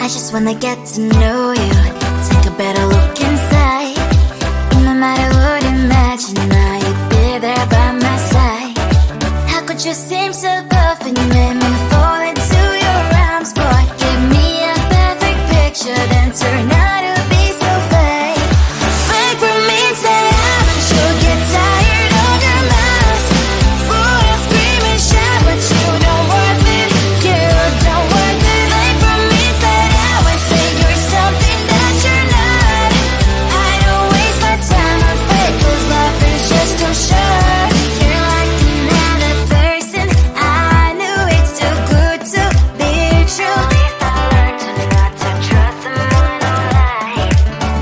I just wanna get to know you. Take a better look inside. No matter what, imagine I you'd be there by my side. How could you seem so tough and you made me fall into your arms, boy? Give me a perfect picture, then turn out to be so fake. Fake for me, say I'm sure get tired of your mask. Full of scream and shout, but you don't worth it. You don't worth it. Fake for me, say I would say you're something that you're not. I don't waste my time on fake, 'cause life is just too short. You're like another person. I knew it's too good to be true. I learned to not to trust someone who lies.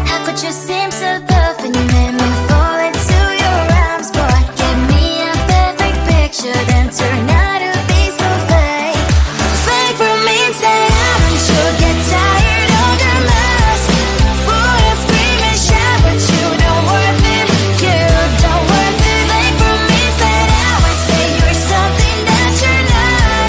How could you seem so tough and you made me fall into your arms, boy? Give me a perfect picture, then turn out to be so fake. Fake for me, say I'm sure get tired of your mask. Full of scream and shout, but you don't worth it. You don't worth it. Fake for me, say I would say you're something that you're not.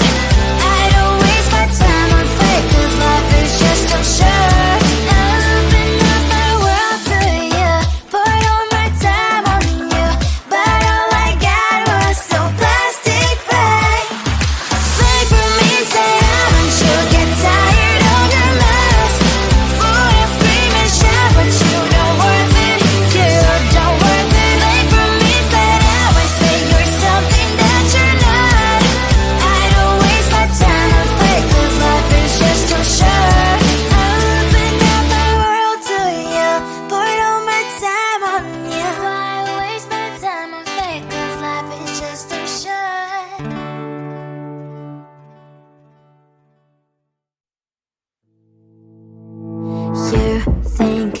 I don't waste my time on fake, 'cause life is just too short. I open up my world to you, poured all my time on you, but all I got was so plastic fake. Fake for me, say I'm sure get tired of your mask. Full of scream and shout, but you don't worth it. You don't worth it. Fake for me, say I would say you're something that you're not. I don't waste my time on fake, 'cause life is just too short. I opened up my world to you, poured all my time on you. Why waste my time on fake, 'cause life is just too short. You think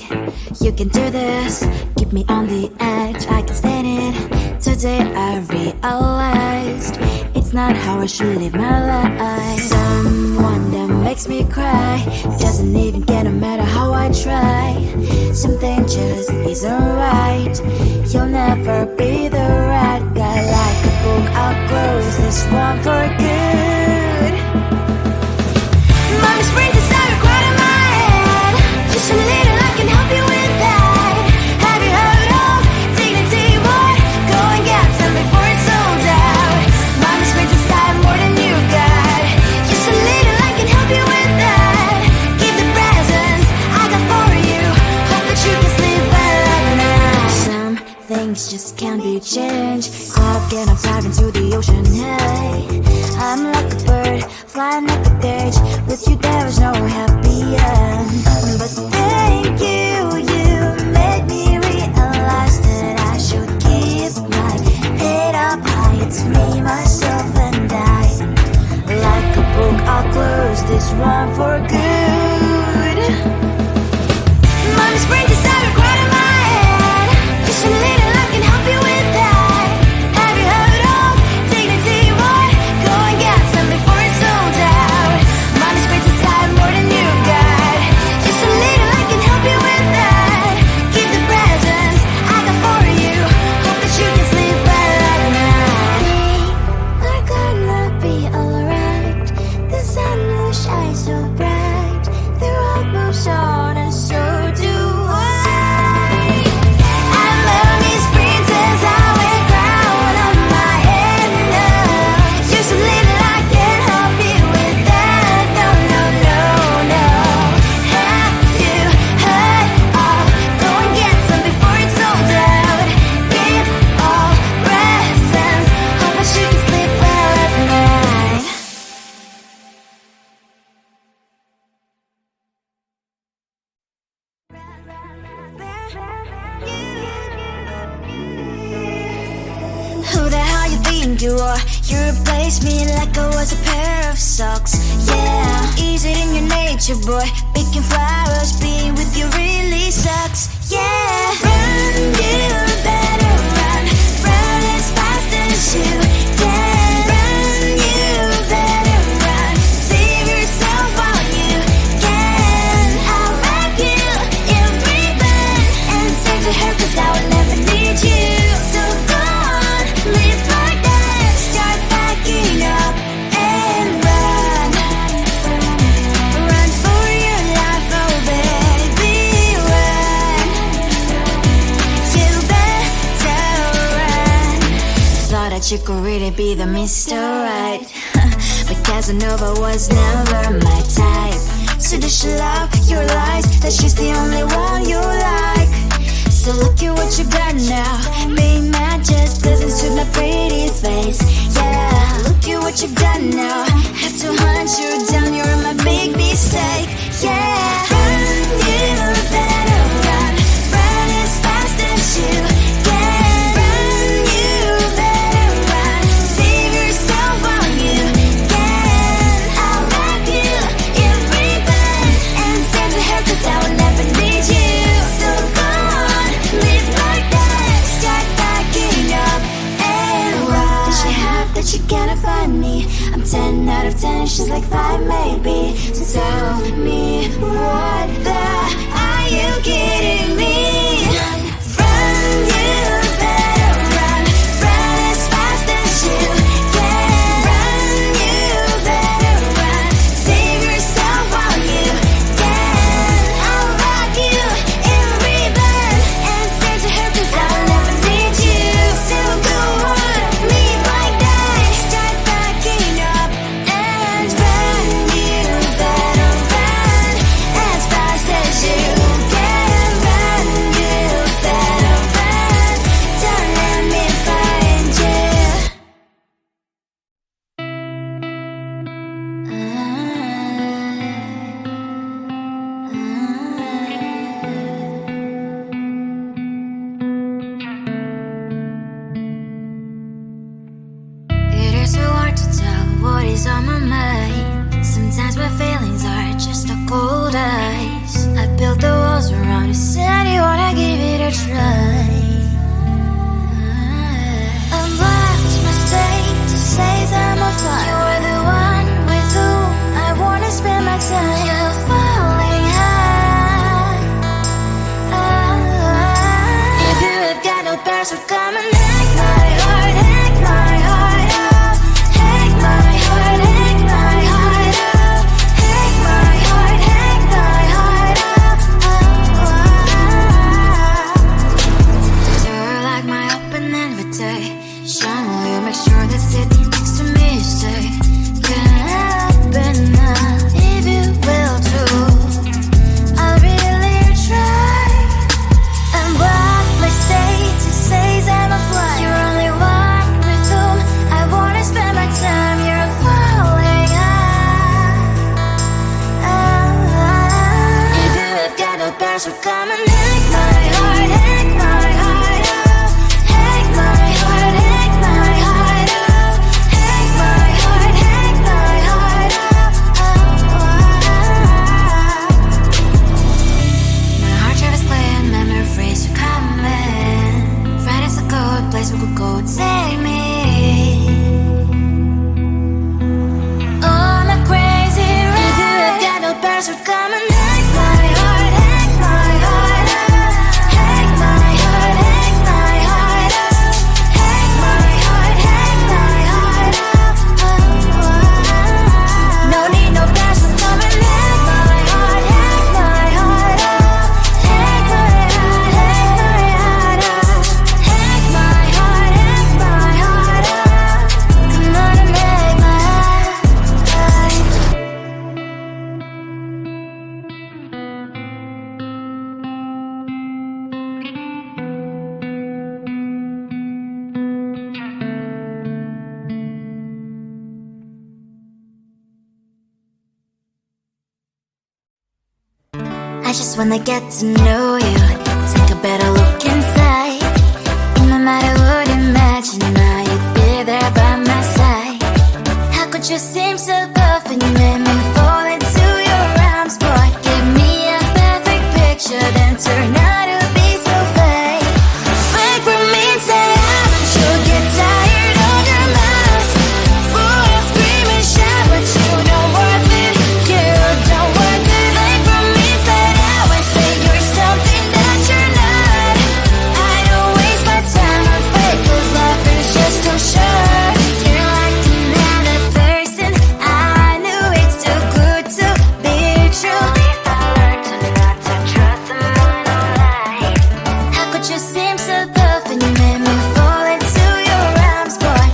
you can do this, keep me on the edge, I can stand it. Today I realized it's not how I should live my life. Someone that makes me cry doesn't even care no matter how I try. Something just isn't right. You'll never be the right guy. Like a book, I'll close this one for good. Mommy's brains is so quiet in my head. Just a little, I can help you with that. Have you heard of dignity, boy? Go and get some before it's sold out. Mommy's brains is tired more than you got. Just a little, I can help you with that. Keep the presents I got for you. Hope that you can sleep well at night. Some things just can't be changed. I'll get up, dive into the ocean, hey. I'm like a bird, flying up the cage. With you there is no happy end. But thank you, you made me realize that I should keep my head up high. It's me, myself, and I. Like a book, I'll close this one for good. Mommy's brains is out quiet in my head. Just a little, I can help you with that. Have you heard of dignity, boy? Go and get some before it's sold out. Mommy's brains is tired more than you got. Just a little, I can help you with that. Keep the presents I got for you. Hope that you can sleep well at night. We are gonna be alright. The sun will shine so bright. The road moves on and so do I. I love these princess, I wear crown on my head now. Just a little, I can help you with that. No, no, no, no. Have you heard of? Go and get some before it's sold out. Give all presents. Hope that you can sleep well at night. Who the hell you think you are? You replaced me like I was a pair of socks. Yeah, is it in your nature, boy? Picking flowers, being with you really sucks. Yeah, run, you better run. Run as fast as you can. Run, you better run. Save yourself while you can. I'll wrap you in ribbon and send to her, 'cause I will never need you. So go on, live like that. Start packing up and run. Run for your thought you could really be the Mr. Right. But Casanova was never my type. So does she love your lies, that she's the only one you like? So look at what you got now. Being mad just doesn't suit my pretty face. Yeah, look at what you got now. Have to hunt you down, you're my big mistake. Yeah, run, you better run. Run as fast as you can. Run, you better run. Save yourself while you can. I'll wrap you in ribbon and send to her, 'cause I will never need you. So go on, live like that. Start backing up and run. Does she have that you cannot find me? I'm 10 out of 10, she's like 5 maybe. So tell me, what the are you kidding me? Run, you better run. Run as fast as you can. Run, you better run. Save yourself while you can. I'll wrap you in ribbon and send to her, 'cause I'll never need you. So go on, live like that. Start backing up and run. You better run as fast as you can. Run, you better run. Don't let me find you. It is so hard to tell what is on my mind. Sometimes my feelings are just a cold ice. I built the walls around you, said you wanna give it a try. I'm watching my state to say I'm a fly. You're the one with whom I wanna spend my time. You're falling high. If you have got no bears, so come and hack my heart, hack my heart out. Hack my heart, hack my heart out. Hack my heart, hack my heart out. You're like my open invitation. Will you make sure that sit next to me stay? Can happen now if you will too. I'll really try. And what my state to say I'm a fly. You're only one with whom I wanna spend my time. You're falling high. If you have got no bears, so come and hack my heart, hack my heart out. Hack my heart, hack my heart out. Hack my heart, hack my heart out. My heart travels clear and memory freeze, you coming. Friday's a good place we could go, take me. On a crazy ride. If you have got no bears, so come and hack my heart, hack my heart out. Hack my heart, hack my heart out. Hack my heart, hack my heart out. No need no bears, so come and hack my heart, hack my heart out. Hack my heart, hack my heart out. Hack my heart, hack my heart out. Come on and make my heart. I just wanna get to know you, take a better look inside. In my mind I would imagine now you'd be there by my side. How could you seem so good when you made me fall into your arms, boy? Give me a perfect picture, then turn out to be so fake. Fake for me, say haven't you get tired of your mouth? Full of scream and shout, but you don't worth it. You don't worth it. Fake for me, say I would say you're something that you're not. I don't waste my time on fake, 'cause life is just too short. You're like another person. I knew it's too good to be true. I learned to not to trust someone online. How could you seem so good when you made me fall into your arms, boy?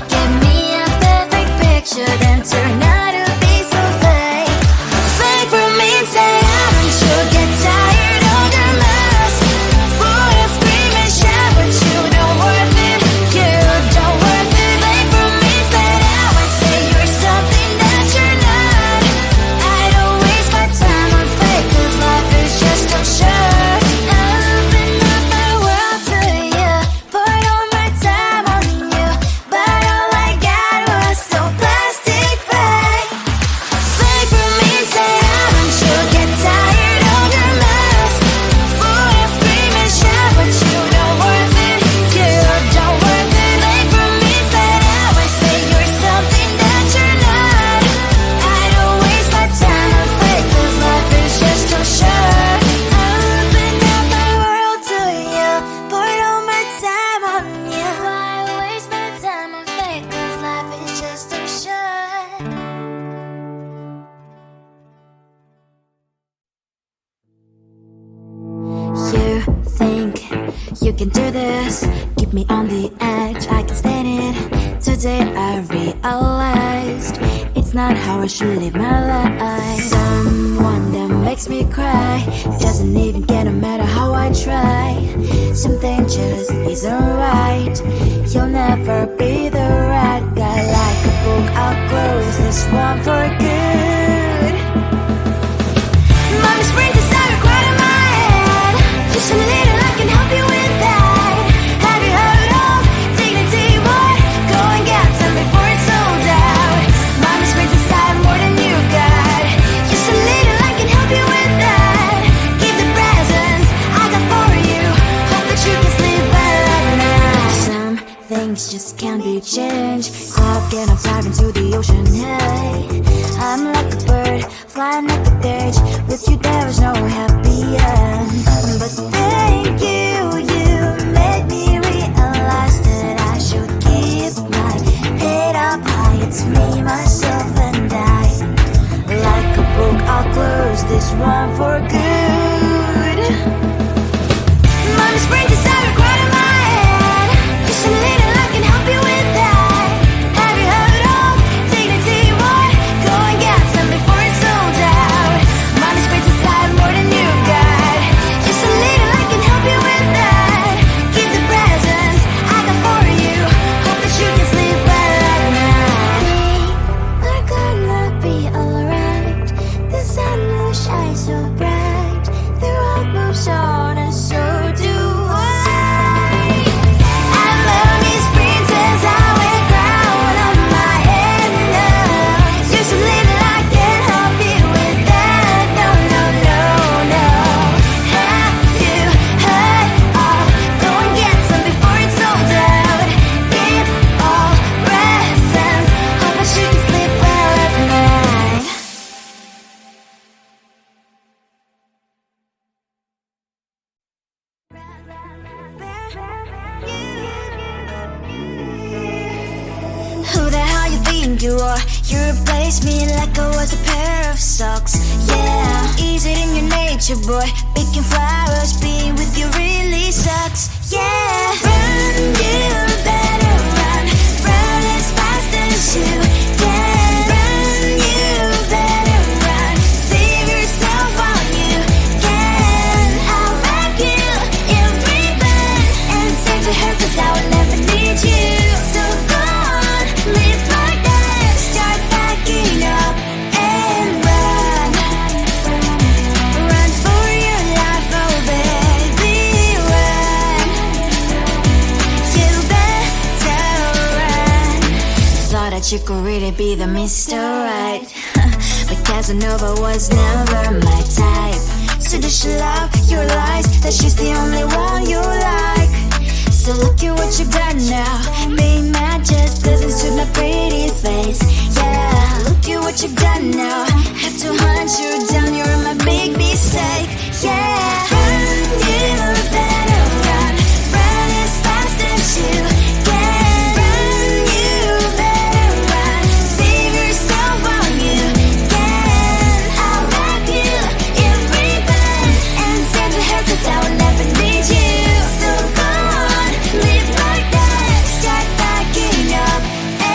can do this. Keep me on the edge, I can stand it. Today I realized it's not how I should live my life. Someone that makes me cry doesn't even get no matter how I try. Something just isn't right. You'll never be the right guy. Like a book, I'll close this one for good. Mommy springs inside right in my head. Just a little, I can help you with that. Have you heard of dignity, boy? Go and get some before it's sold out. Mommy springs inside more than you got. Just a little, I can help you with that. Give the presents I got for you. Hope that you can sleep well at night. Some things just can't be changed. Cloud and I'm diving to the ocean. Hey, I'm like a bird flying like a cage. With you there is no happy end. But thank you, you made me realize that I should keep my head up high. It's me, myself and I. Like a book, I'll close this one for good. Mommy springs inside right in my head. Just a little, I can help you with that. Have you heard of dignity, boy? Go and get some before it's sold out. Mommy springs inside more than you got. Just a little, I can help you with that. Give the presents I got for you. Hope that you can sleep well at night. We're gonna be alright. The sun will shine so bright. The road moves on and so do I. And mommy's princess, I wear crown on my head now. Just a little, I can help you with that. No, no, no, no. Have you heard of? Go and get some before it's sold out. Give all presents. Hope that you can sleep well at night. Who the hell you think you are? You replaced me like I was a pair of socks. Yeah, is it in your nature, boy? Picking flowers, being with you really sucks. Yeah, run, you better run. Run as fast as you can. Run, you better run. Save yourself while you can. I'll wrap you in ribbon and send to her 'cause I will never need you. So go on, live like that. Start backing up and run. Run for your life, oh baby, run. You better run. Thought that you could really be the Mr. Right. But Casanova was never my type. So does she love your lies? That she's the only one you like. So look at what you've done now. Being mad just doesn't suit my pretty face. Yeah, look at what you've done now. Have to hunt you down, you're my big mistake. Yeah, run, you better run. Run as fast as you can. Run, you better run. Save yourself while you can. I'll wrap you in ribbon and send to her 'cause I will never need you. So go on, live like that. Start backing up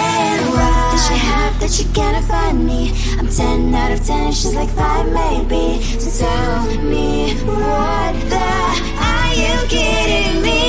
and run. Does she have that you cannot find me? I'm 10 out of 10, she's like 5 maybe. So tell me, what the are you kidding me?